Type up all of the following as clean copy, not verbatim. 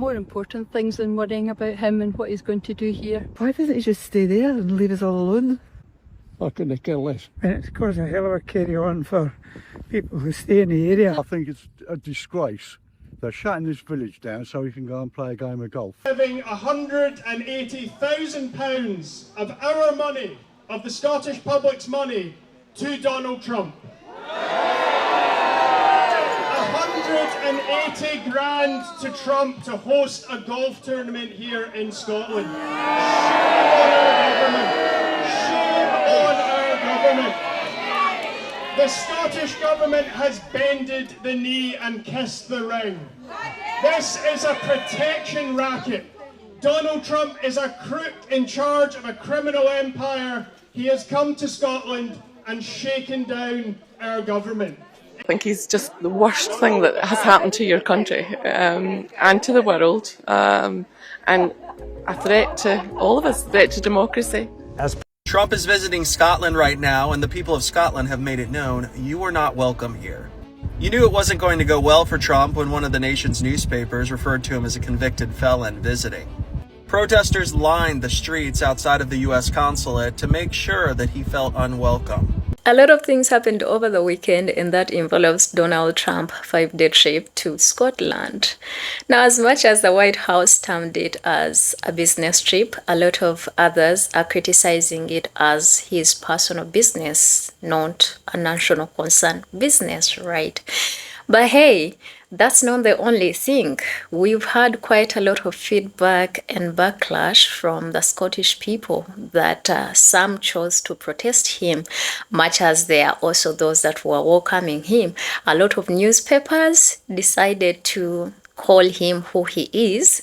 More important things than worrying about him and what he's going to do here. Why doesn't he just stay there and leave us all alone? I couldn't care less. And it's caused a hell of a carry on for people who stay in the area. I think it's a disgrace. They're shutting this village down so we can go and play a game of golf. Giving £180,000 of our money, of the Scottish public's money, to Donald Trump. 180 grand to Trump to host a golf tournament here in Scotland. Shame on our government. Shame on our government. The Scottish government has bended the knee and kissed the ring. This is a protection racket. Donald Trump is a crook in charge of a criminal empire. He has come to Scotland and shaken down our government. I think he's just the worst thing that has happened to your country and to the world, and a threat to all of us, a threat to democracy. Trump is visiting Scotland right now, and the people of Scotland have made it known you are not welcome here. You knew it wasn't going to go well for Trump when one of the nation's newspapers referred to him as a convicted felon visiting. Protesters lined the streets outside of the U.S. consulate to make sure that he felt unwelcome. A lot of things happened over the weekend, and that involves Donald Trump's 5-day trip to Scotland. Now, as much as the White House termed it as a business trip, a lot of others are criticizing it as his personal business, not a national concern business, right? But hey, that's not the only thing. We've had quite a lot of feedback and backlash from the Scottish people that some chose to protest him, much as there are also those that were welcoming him. A lot of newspapers decided to call him who he is.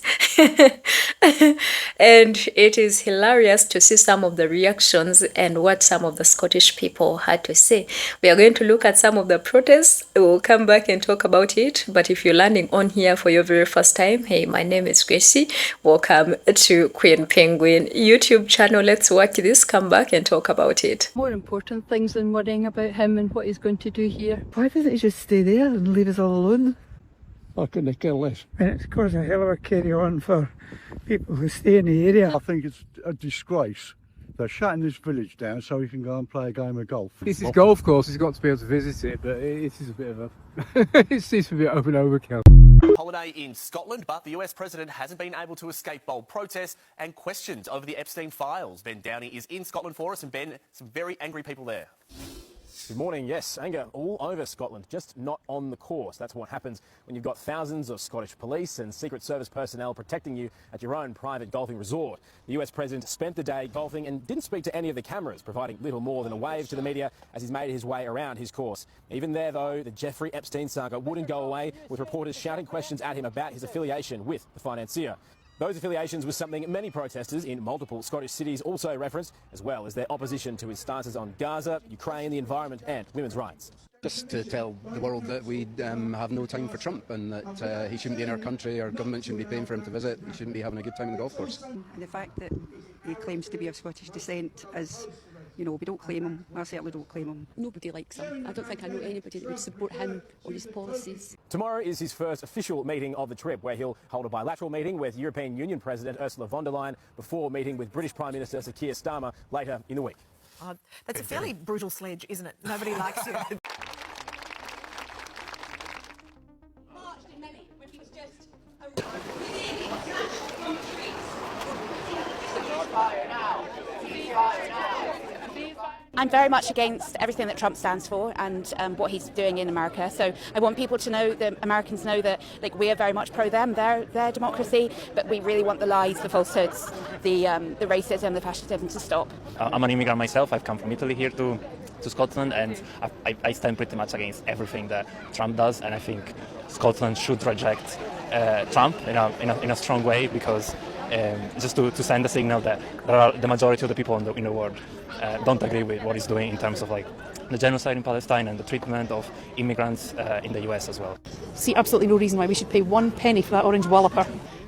And it is hilarious to see some of the reactions and what some of the Scottish people had to say. We are going to look at some of the protests. We'll come back and talk about it. But if you're landing on here for your very first time, hey, my name is Gracie. Welcome to Queen Penguin YouTube channel. Let's watch this, come back and talk about it. More important things than worrying about him and what he's going to do here. Why doesn't he just stay there and leave us all alone? I couldn't care less. And it's caused a hell of a carry on for people who stay in the area. I think it's a disgrace. They're shutting this village down so we can go and play a game of golf. It's his golf course, he's got to be able to visit it, but it is a bit of a... it seems to be open overkill. Holiday in Scotland, but the US president hasn't been able to escape bold protests and questions over the Epstein files. Ben Downey is in Scotland for us, and Ben, some very angry people there. Good morning. Yes, anger all over Scotland, just not on the course. That's what happens when you've got thousands of Scottish police and Secret Service personnel protecting you at your own private golfing resort. The US president spent the day golfing and didn't speak to any of the cameras, providing little more than a wave to the media as he's made his way around his course. Even there, though, the Jeffrey Epstein saga wouldn't go away, with reporters shouting questions at him about his affiliation with the financier. Those affiliations was something many protesters in multiple Scottish cities also referenced, as well as their opposition to his stances on Gaza, Ukraine, the environment and women's rights. Just to tell the world that we have no time for Trump and that he shouldn't be in our country, our government shouldn't be paying for him to visit, he shouldn't be having a good time on the golf course. And the fact that he claims to be of Scottish descent is, you know, we don't claim him. I certainly don't claim him. Nobody likes him. I don't think I know anybody that would support him or his policies. Tomorrow is his first official meeting of the trip, where he'll hold a bilateral meeting with European Union President Ursula von der Leyen before meeting with British Prime Minister Sir Keir Starmer later in the week. That's a fairly brutal sledge, isn't it? Nobody likes you. I'm very much against everything that Trump stands for and what he's doing in America. So I want people to know, that Americans know that we are very much pro them, their democracy, but we really want the lies, the falsehoods, the racism, the fascism to stop. I'm an immigrant myself. I've come from Italy here to Scotland, and I stand pretty much against everything that Trump does, and I think Scotland should reject Trump in a strong way, because just to send a signal that the majority of the people in the world don't agree with what he's doing in terms of the genocide in Palestine and the treatment of immigrants in the US as well. See absolutely no reason why we should pay 1 penny for that orange walloper.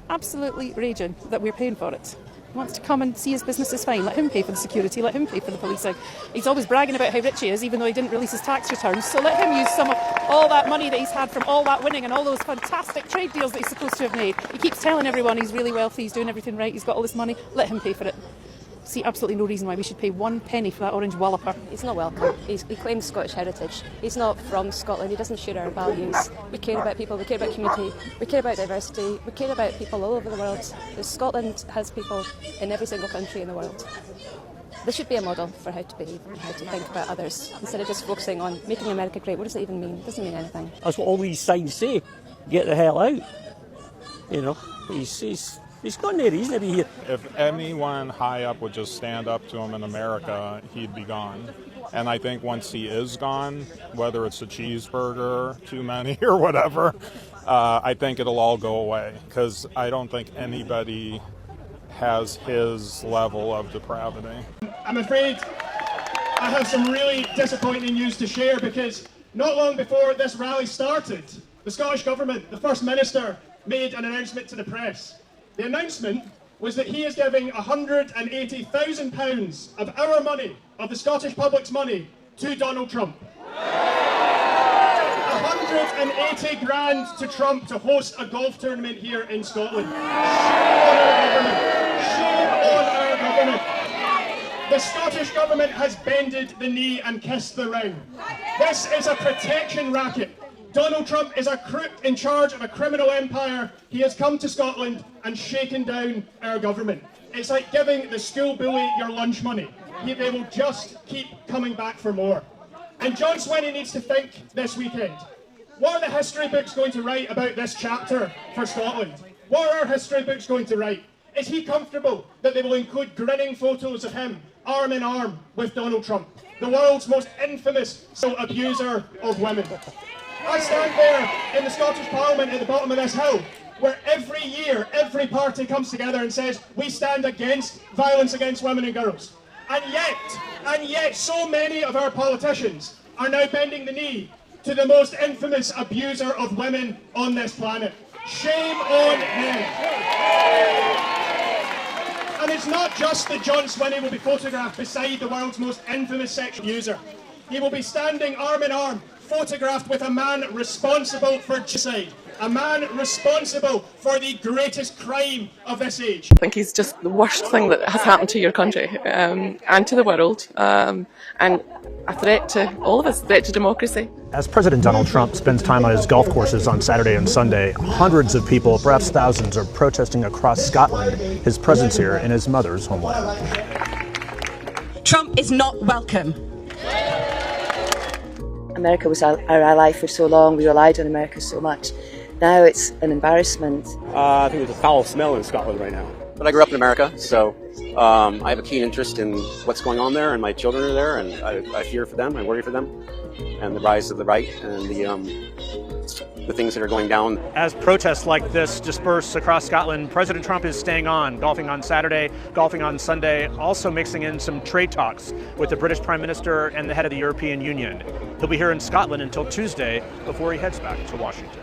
Absolutely raging that we're paying for it. He wants to come and see his business is fine. Let him pay for the security. Let him pay for the policing. He's always bragging about how rich he is, even though he didn't release his tax returns. So let him use some of all that money that he's had from all that winning and all those fantastic trade deals that he's supposed to have made. He keeps telling everyone he's really wealthy, he's doing everything right, he's got all this money. Let him pay for it. See absolutely no reason why we should pay 1 penny for that orange walloper. He's not welcome. He claims Scottish heritage. He's not from Scotland. He doesn't share our values. We care about people. We care about community. We care about diversity. We care about people all over the world. Scotland has people in every single country in the world. This should be a model for how to behave and how to think about others, instead of just focusing on making America great. What does it even mean? It doesn't mean anything. That's what all these signs say. Get the hell out. You know, he's got no reason to be here. If anyone high up would just stand up to him in America, he'd be gone. And I think once he is gone, whether it's a cheeseburger, too many, or whatever, I think it'll all go away. Because I don't think anybody has his level of depravity. I'm afraid I have some really disappointing news to share, because not long before this rally started, the Scottish Government, the First Minister, made an announcement to the press. The announcement was that he is giving £180,000 of our money, of the Scottish public's money, to Donald Trump. 180 grand to Trump to host a golf tournament here in Scotland. Shame on our government. Shame on our government. The Scottish Government has bended the knee and kissed the ring. This is a protection racket. Donald Trump is a crook in charge of a criminal empire. He has come to Scotland and shaken down our government. It's like giving the school bully your lunch money. They will just keep coming back for more. And John Swinney needs to think this weekend. What are the history books going to write about this chapter for Scotland? What are our history books going to write? Is he comfortable that they will include grinning photos of him arm in arm with Donald Trump, the world's most infamous abuser of women? I stand there in the Scottish Parliament at the bottom of this hill, where every year every party comes together and says we stand against violence against women and girls. And yet so many of our politicians are now bending the knee to the most infamous abuser of women on this planet. Shame on him. And it's not just that John Swinney will be photographed beside the world's most infamous sexual abuser. He will be standing arm in arm, photographed with a man responsible for genocide, a man responsible for the greatest crime of this age. I think he's just the worst thing that has happened to your country and to the world, and a threat to all of us, a threat to democracy. As President Donald Trump spends time on his golf courses on Saturday and Sunday, hundreds of people, perhaps thousands, are protesting across Scotland his presence here in his mother's homeland. Trump is not welcome. America was our ally for so long, we relied on America so much. Now it's an embarrassment. I think there's a foul smell in Scotland right now. But I grew up in America, so I have a keen interest in what's going on there, and my children are there, and I fear for them, I worry for them, and the rise of the right, and the things that are going down. As protests like this disperse across Scotland, President Trump is staying on, golfing on Saturday, golfing on Sunday, also mixing in some trade talks with the British Prime Minister and the head of the European Union. He'll be here in Scotland until Tuesday before he heads back to Washington.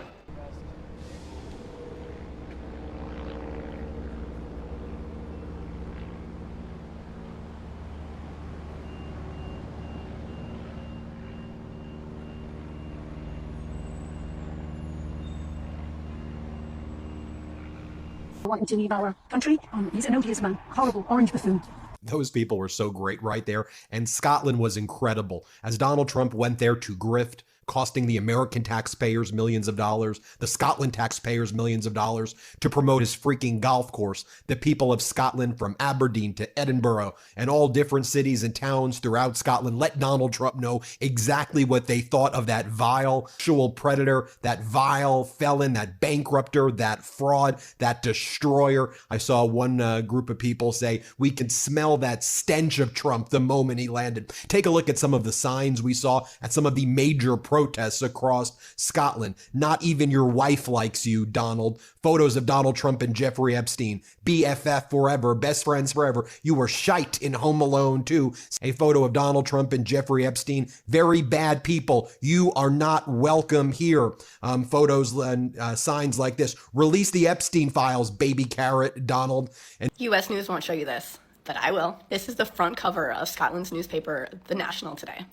Wanting to leave our country. He's an odious man, horrible orange buffoon. Those people were so great right there, and Scotland was incredible as Donald Trump went there to grift, costing the American taxpayers millions of dollars, the Scotland taxpayers millions of dollars, to promote his freaking golf course. The people of Scotland, from Aberdeen to Edinburgh and all different cities and towns throughout Scotland, let Donald Trump know exactly what they thought of that vile sexual predator, that vile felon, that bankrupter, that fraud, that destroyer. I saw one group of people say, we can smell that stench of Trump the moment he landed. Take a look at some of the signs we saw at some of the major protests across Scotland. Not even your wife likes you, Donald. Photos of Donald Trump and Jeffrey Epstein. BFF forever, best friends forever. You were shite in Home Alone too. A photo of Donald Trump and Jeffrey Epstein. Very bad people. You are not welcome here. Photos and signs like this. Release the Epstein files, baby carrot, Donald. And US News won't show you this, but I will. This is the front cover of Scotland's newspaper, The National, today.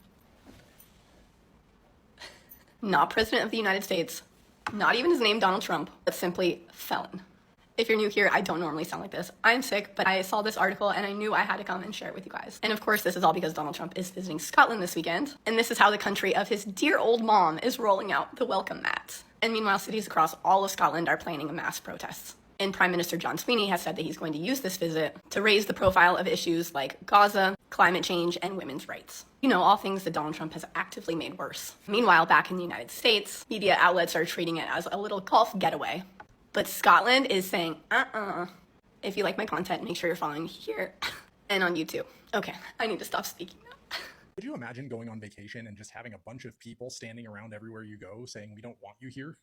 Not President of the United States, not even his name, Donald Trump, but simply Felon. If you're new here, I don't normally sound like this. I'm sick, but I saw this article and I knew I had to come and share it with you guys. And of course, this is all because Donald Trump is visiting Scotland this weekend. And this is how the country of his dear old mom is rolling out the welcome mat. And meanwhile, cities across all of Scotland are planning a mass protests. And Prime Minister John Sweeney has said that he's going to use this visit to raise the profile of issues like Gaza, climate change, and women's rights. You know, all things that Donald Trump has actively made worse. Meanwhile, back in the United States, media outlets are treating it as a little golf getaway. But Scotland is saying, if you like my content, make sure you're following here and on YouTube. Okay, I need to stop speaking now. Could you imagine going on vacation and just having a bunch of people standing around everywhere you go saying, we don't want you here?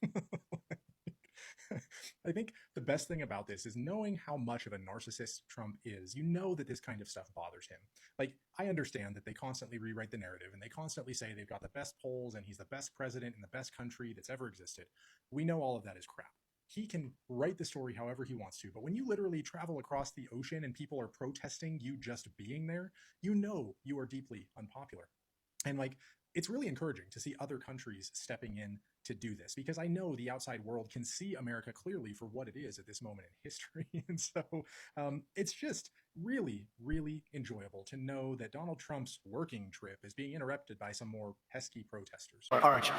I think the best thing about this is knowing how much of a narcissist Trump is. You know that this kind of stuff bothers him. Like, I understand that they constantly rewrite the narrative and they constantly say they've got the best polls and he's the best president in the best country that's ever existed. We know all of that is crap. He can write the story however he wants to, but when you literally travel across the ocean and people are protesting you just being there, you know you are deeply unpopular. And like, it's really encouraging to see other countries stepping in to do this, because I know the outside world can see America clearly for what it is at this moment in history. And so it's just really, really enjoyable to know that Donald Trump's working trip is being interrupted by some more pesky protesters. All right.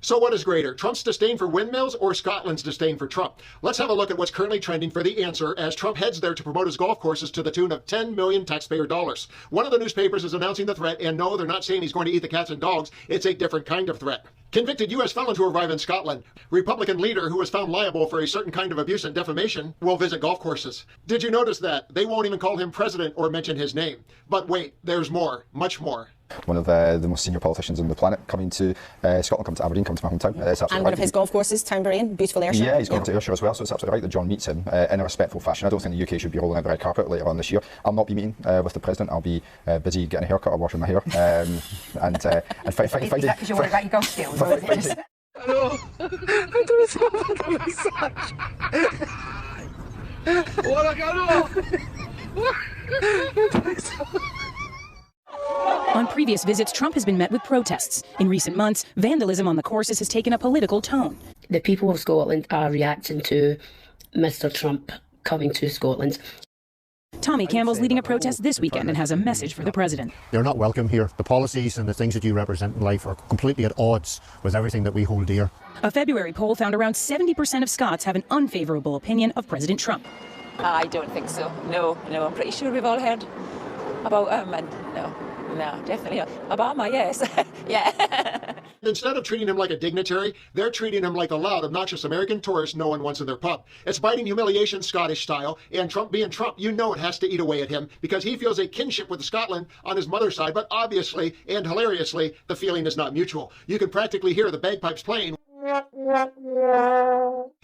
So what is greater, Trump's disdain for windmills or Scotland's disdain for Trump? Let's have a look at what's currently trending for the answer as Trump heads there to promote his golf courses to the tune of $10 million taxpayer dollars. One of the newspapers is announcing the threat, and no, they're not saying he's going to eat the cats and dogs. It's a different kind of threat. Convicted U.S. felon to arrive in Scotland. Republican leader who was found liable for a certain kind of abuse and defamation will visit golf courses. Did you notice that? They won't even call him president or mention his name. But wait, there's more, much more. One of the most senior politicians on the planet coming to Scotland, coming to Aberdeen, coming to my hometown. And one of his golf courses, Townbury, beautiful Ayrshire. Yeah, he's going to Ayrshire as well, so it's absolutely right that John meets him in a respectful fashion. I don't think the UK should be rolling out the red carpet later on this year. I'll not be meeting with the president. I'll be busy getting a haircut or washing my hair. Is that because you're worried about your golf skills? Hello, I'm doing so bad on massage. What On previous visits, Trump has been met with protests. In recent months, vandalism on the courses has taken a political tone. The people of Scotland are reacting to Mr. Trump coming to Scotland. Tommy Campbell's leading a protest this weekend and has a message for the president. They're not welcome here. The policies and the things that you represent in life are completely at odds with everything that we hold dear. A February poll found around 70% of Scots have an unfavorable opinion of President Trump. I don't think so. No, I'm pretty sure we've all heard about him, and no, definitely not. Obama, yes. Yeah. Instead of treating him like a dignitary, they're treating him like a loud, obnoxious American tourist no one wants in their pub. It's biting humiliation Scottish style, and Trump being Trump, you know it has to eat away at him because he feels a kinship with Scotland on his mother's side, but obviously and hilariously, the feeling is not mutual. You can practically hear the bagpipes playing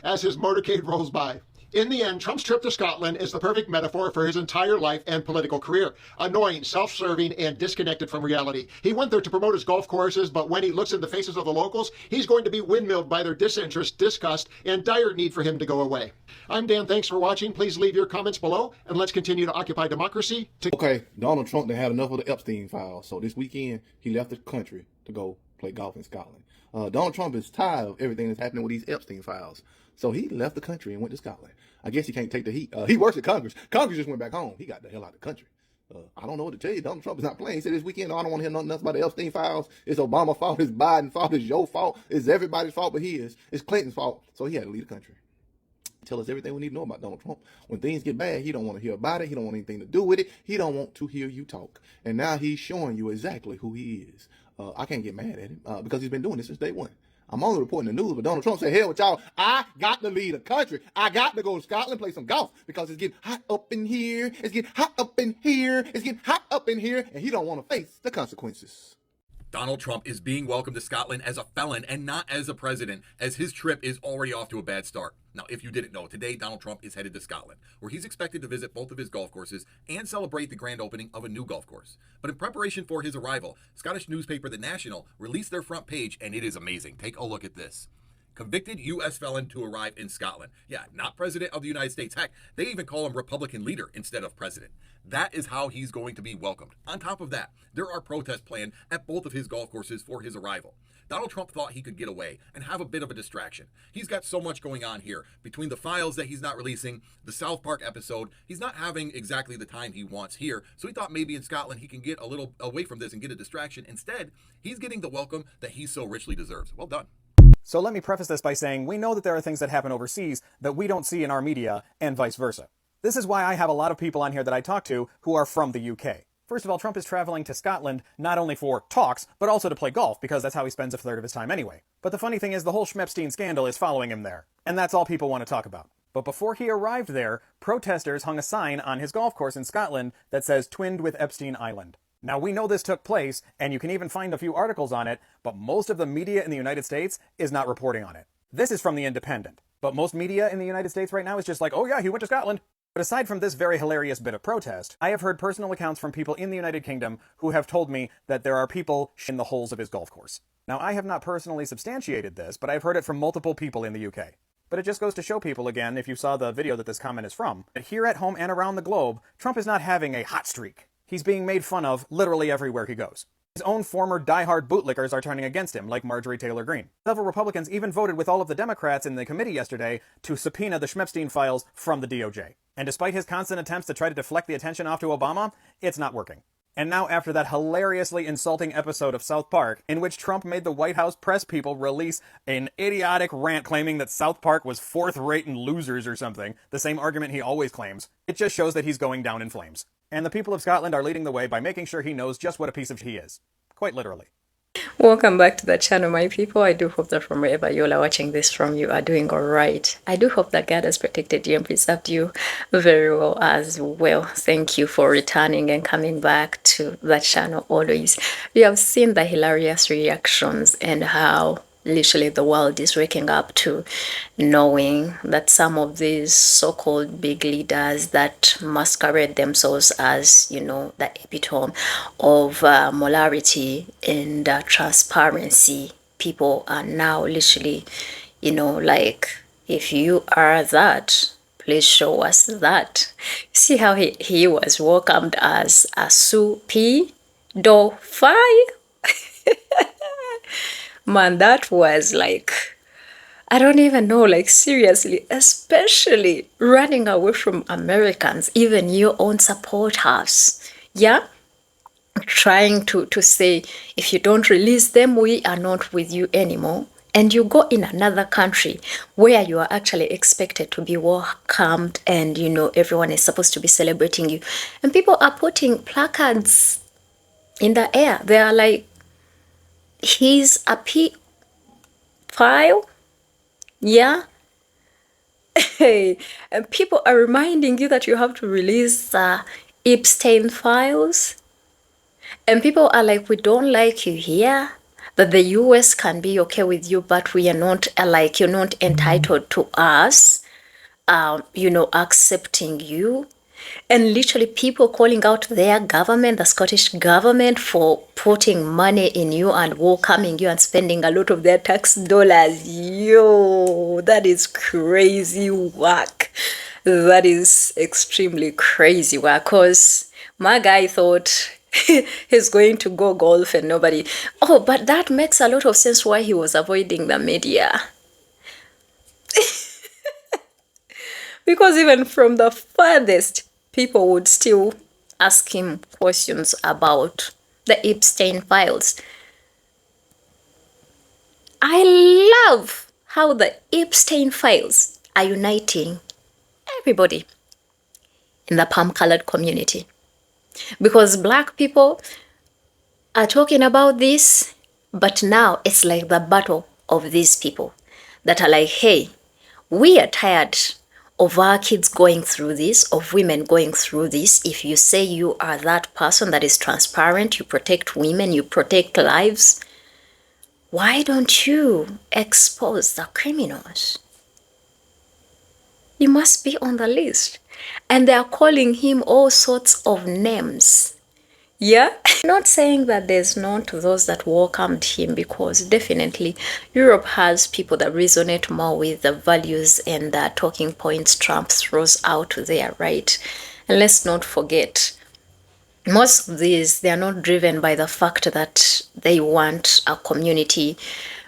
as his motorcade rolls by. In the end, Trump's trip to Scotland is the perfect metaphor for his entire life and political career. Annoying, self-serving, and disconnected from reality. He went there to promote his golf courses, but when he looks in the faces of the locals, he's going to be windmilled by their disinterest, disgust, and dire need for him to go away. I'm Dan, thanks for watching. Please leave your comments below, and let's continue to occupy democracy. Okay, Donald Trump had enough of the Epstein files, so this weekend he left the country to go play golf in Scotland. Donald Trump is tired of everything that's happening with these Epstein files. So he left the country and went to Scotland. I guess he can't take the heat. He works at Congress. Congress just went back home. He got the hell out of the country. I don't know what to tell you. Donald Trump is not playing. He said this weekend, I don't want to hear nothing else about the Epstein files. It's Obama's fault. It's Biden's fault. It's your fault. It's everybody's fault but his. It's Clinton's fault. So he had to leave the country. Tell us everything we need to know about Donald Trump. When things get bad, he don't want to hear about it. He don't want anything to do with it. He don't want to hear you talk. And now he's showing you exactly who he is. I can't get mad at him because he's been doing this since day one. I'm only reporting the news, but Donald Trump said, hell with y'all, I got to leave the country. I got to go to Scotland, play some golf, because it's getting hot up in here, it's getting hot up in here, it's getting hot up in here, and he don't want to face the consequences. Donald Trump is being welcomed to Scotland as a felon and not as a president, as his trip is already off to a bad start. Now, if you didn't know, today Donald Trump is headed to Scotland, where he's expected to visit both of his golf courses and celebrate the grand opening of a new golf course. But in preparation for his arrival, Scottish newspaper The National released their front page, and it is amazing. Take a look at this. Convicted U.S. felon to arrive in Scotland. Yeah, not president of the United States. Heck, they even call him Republican leader instead of president. That is how he's going to be welcomed. On top of that, there are protests planned at both of his golf courses for his arrival. Donald Trump thought he could get away and have a bit of a distraction. He's got so much going on here. Between the files that he's not releasing, the South Park episode, he's not having exactly the time he wants here. So he thought maybe in Scotland he can get a little away from this and get a distraction. Instead, he's getting the welcome that he so richly deserves. Well done. So let me preface this by saying we know that there are things that happen overseas that we don't see in our media and vice versa. This is why I have a lot of people on here that I talk to who are from the UK. First of all, Trump is traveling to Scotland not only for talks, but also to play golf, because that's how he spends a third of his time anyway. But the funny thing is the whole Schmepstein scandal is following him there, and that's all people want to talk about. But before he arrived there, protesters hung a sign on his golf course in Scotland that says twinned with Epstein Island. Now, we know this took place, and you can even find a few articles on it, but most of the media in the United States is not reporting on it. This is from The Independent, but most media in the United States right now is just like, oh yeah, he went to Scotland. But aside from this very hilarious bit of protest, I have heard personal accounts from people in the United Kingdom who have told me that there are people in the holes of his golf course. Now, I have not personally substantiated this, but I've heard it from multiple people in the UK. But it just goes to show people again, if you saw the video that this comment is from, that here at home and around the globe, Trump is not having a hot streak. He's being made fun of literally everywhere he goes. His own former diehard bootlickers are turning against him, like Marjorie Taylor Greene. Several Republicans even voted with all of the Democrats in the committee yesterday to subpoena the Schmepstein files from the DOJ. And despite his constant attempts to try to deflect the attention off to Obama, it's not working. And now, after that hilariously insulting episode of South Park, in which Trump made the White House press people release an idiotic rant claiming that South Park was fourth-rate and losers or something, the same argument he always claims, it just shows that he's going down in flames. And the people of Scotland are leading the way by making sure he knows just what a piece of he is. Quite literally. Welcome back to the channel, my people. I do hope that from wherever you are watching this from, you are doing all right. I do hope that God has protected you and preserved you very well as well. Thank you for returning and coming back to the channel always. We have seen the hilarious reactions and how literally the world is waking up to knowing that some of these so-called big leaders that masquerade themselves as, you know, the epitome of morality and transparency, people are now literally, you know, like, if you are that, please show us that. See how he was welcomed as a super man, that was like, I don't even know, like seriously, especially running away from Americans, even your own supporters, yeah? Trying to say, if you don't release them, we are not with you anymore. And you go in another country where you are actually expected to be welcomed and, you know, everyone is supposed to be celebrating you. And people are putting placards in the air. They are like, he's a file, yeah. And people are reminding you that you have to release the Epstein files, and people are like, we don't like you here, that the US can be okay with you, but we are not, like, you're not entitled to us, you know, accepting you. And literally people calling out their government, the Scottish government, for putting money in you and welcoming you and spending a lot of their tax dollars. Yo, that is crazy work. That is extremely crazy work, because my guy thought he's going to go golf and nobody. Oh, but that makes a lot of sense why he was avoiding the media. Because even from the farthest, people would still ask him questions about the Epstein files. I love how the Epstein files are uniting everybody in the palm-colored community. Because black people are talking about this, but now it's like the battle of these people that are like, hey, we are tired of our kids going through this, of women going through this. If you say you are that person that is transparent, you protect women, you protect lives, why don't you expose the criminals? You must be on the list. And they are calling him all sorts of names. Yeah, not saying that there's not those that welcomed him, because definitely Europe has people that resonate more with the values and the talking points Trump throws out there, right? And let's not forget, most of these, they are not driven by the fact that they want a community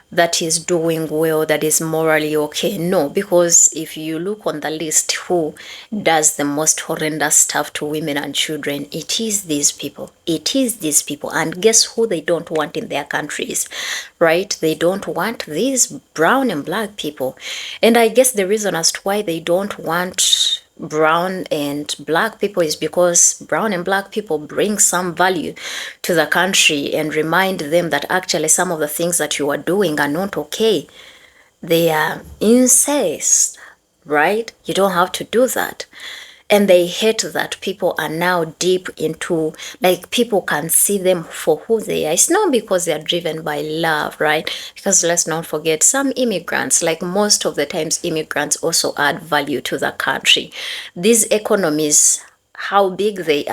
that is doing well, that is morally okay. No, because if you look on the list who does the most horrendous stuff to women and children, it is these people. It is these people. And guess who they don't want in their countries, right? They don't want these brown and black people. And I guess the reason as to why they don't want brown and black people is because brown and black people bring some value to the country and remind them that actually some of the things that you are doing are not okay. They are incest, right? You don't have to do that. And they hate that people are now deep into, like, people can see them for who they are. It's not because they are driven by love, right? Because let's not forget, some immigrants, like most of the times, immigrants also add value to the country. These economies, how big they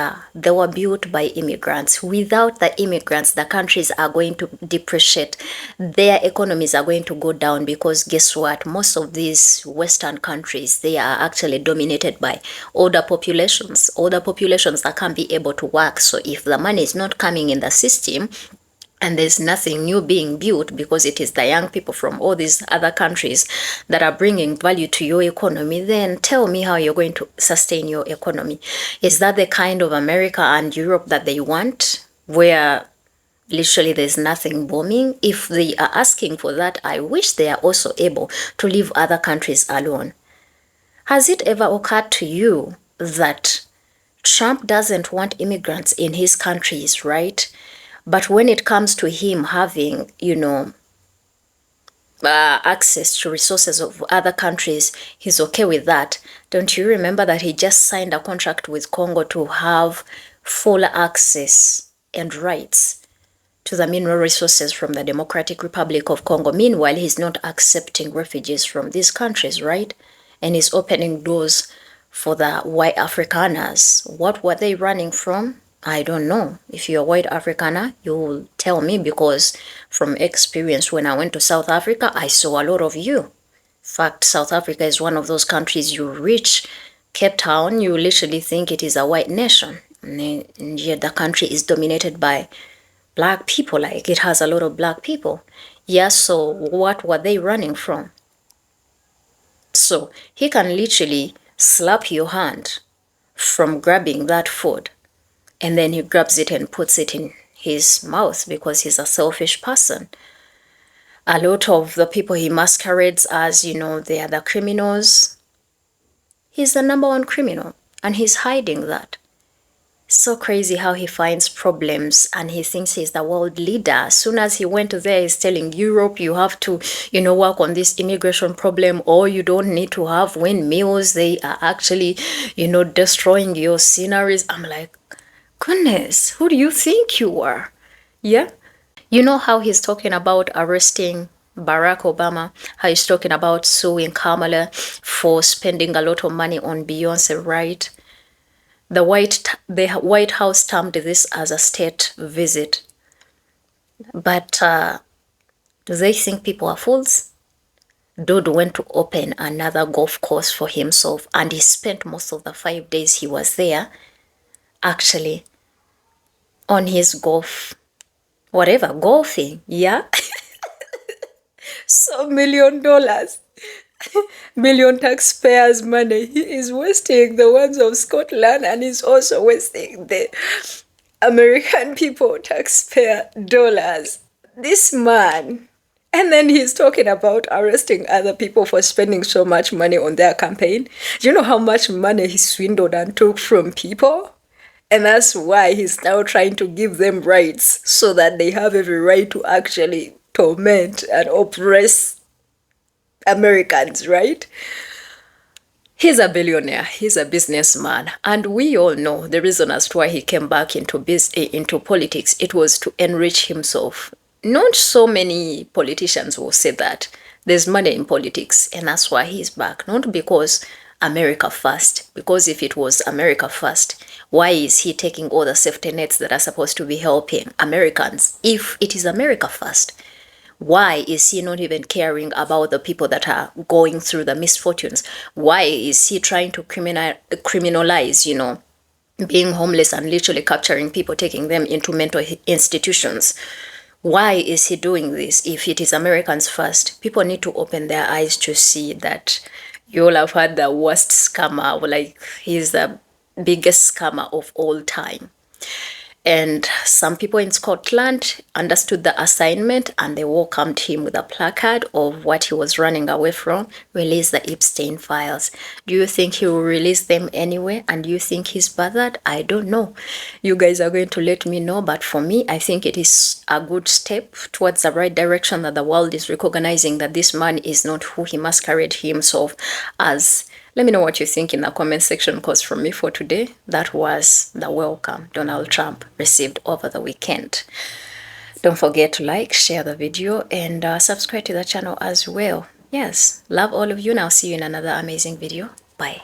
were built by immigrants. Without the immigrants, the countries are going to depreciate. Their economies are going to go down, because guess what? Most of these Western countries, they are actually dominated by older populations that can't be able to work. So if the money is not coming in the system, and there's nothing new being built, because it is the young people from all these other countries that are bringing value to your economy, then tell me how you're going to sustain your economy. Is that the kind of America and Europe that they want, where literally there's nothing booming? If they are asking for that, I wish they are also able to leave other countries alone. Has it ever occurred to you that Trump doesn't want immigrants in his countries, right? But when it comes to him having, access to resources of other countries, he's okay with that. Don't you remember that he just signed a contract with Congo to have full access and rights to the mineral resources from the Democratic Republic of Congo? Meanwhile, he's not accepting refugees from these countries, right? And he's opening doors for the white Afrikaners. What were they running from? I don't know. If you're a white Afrikaner, you will tell me, because from experience, when I went to South Africa, I saw a lot of you. In fact, South Africa is one of those countries you reach. Cape Town, you literally think it is a white nation. And yet the country is dominated by black people, like it has a lot of black people. Yeah, so what were they running from? So he can literally slap your hand from grabbing that food, and then he grabs it and puts it in his mouth, because he's a selfish person. A lot of the people he masquerades as, they are the criminals. He's the number one criminal, and he's hiding that. So crazy how he finds problems and he thinks he's the world leader. As soon as he went there, he's telling Europe, you have to, work on this immigration problem, or you don't need to have windmills. They are actually, destroying your sceneries. I'm like, goodness, who do you think you are? Yeah. You know how he's talking about arresting Barack Obama, how he's talking about suing Kamala for spending a lot of money on Beyonce, right? The White House termed this as a state visit. But do they think people are fools? Dude went to open another golf course for himself, and he spent most of the 5 days he was there actually on his golfing, yeah? So $1 million, million taxpayers' money. He is wasting the ones of Scotland, and he's also wasting the American people taxpayer dollars. This man. And then he's talking about arresting other people for spending so much money on their campaign. Do you know how much money he swindled and took from people? And that's why he's now trying to give them rights, so that they have every right to actually torment and oppress Americans, right? He's a billionaire, he's a businessman, and we all know the reason as to why he came back into politics. It was to enrich himself. Not so many politicians will say that there's money in politics, and that's why he's back. Not because America first, because if it was America first, why is he taking all the safety nets that are supposed to be helping Americans? If it is America first, why is he not even caring about the people that are going through the misfortunes? Why is he trying to criminalize, you know, being homeless and literally capturing people, taking them into mental institutions? Why is he doing this if it is Americans first? People need to open their eyes to see that you all have had the worst scammer, like he's the biggest scammer of all time. And some people in Scotland understood the assignment and they welcomed him with a placard of what he was running away from. Release the Epstein files. Do you think he will release them anyway? And do you think he's bothered? I don't know. You guys are going to let me know. But for me, I think it is a good step towards the right direction, that the world is recognizing that this man is not who he masqueraded himself as. Let me know what you think in the comment section, because from me for today, that was the welcome Donald Trump received over the weekend. Don't forget to like, share the video, and subscribe to the channel as well. Yes, love all of you, and I'll see you in another amazing video. Bye.